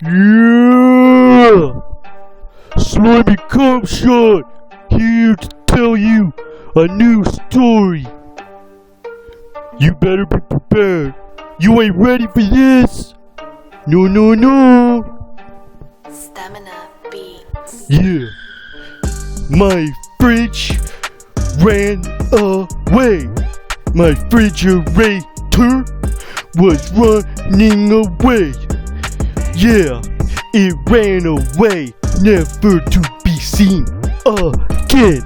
Yeah! SlimyCnmSh0t here to tell you a new story. You better be prepared. You ain't ready for this. No. Stamina beats. Yeah. My fridge ran away. My refrigerator was running away. Yeah, it ran away, never to be seen again.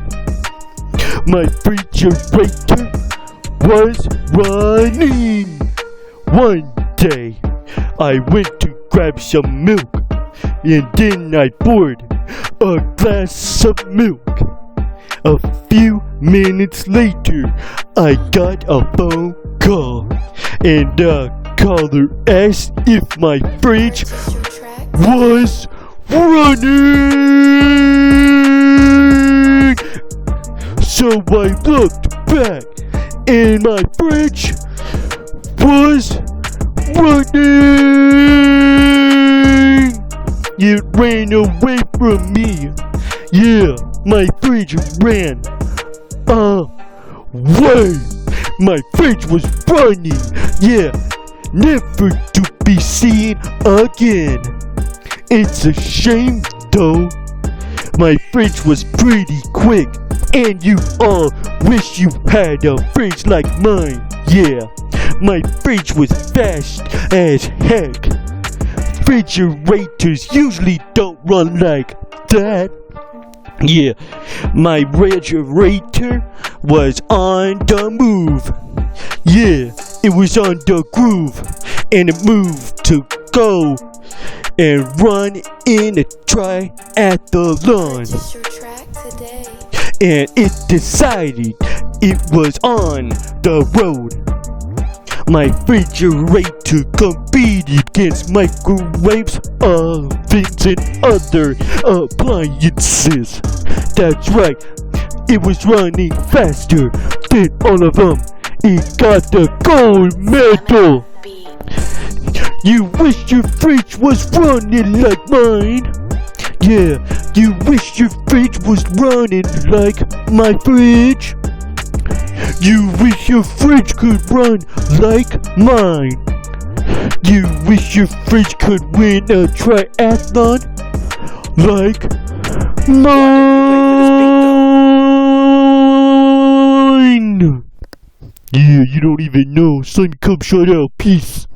My refrigerator was running. One day, I went to grab some milk, and then I poured a glass of milk. A few minutes later, I got a phone call, and the caller asked if my fridge was running. So I looked back, and my fridge was running. It ran away from me. Yeah, my fridge ran away. My fridge was running. Yeah, never to be seen again. It's a shame though. My fridge was pretty quick, and you all wish you had a fridge like mine. Yeah, my fridge was fast as heck. Refrigerators usually don't run like that. Yeah, my refrigerator was on the move. Yeah, it was on the groove, and it moved to go and run in a triathlon. And it decided it was on the road. My refrigerator competed against microwaves, ovens, and other appliances. That's right, it was running faster than all of them. It got the gold medal. You wish your fridge was running like mine. Yeah, you wish your fridge was running like my fridge. You wish your fridge could run like mine. You wish your fridge could win a triathlon like mine. Yeah, you don't even know. SlimyCnmSh0t, peace.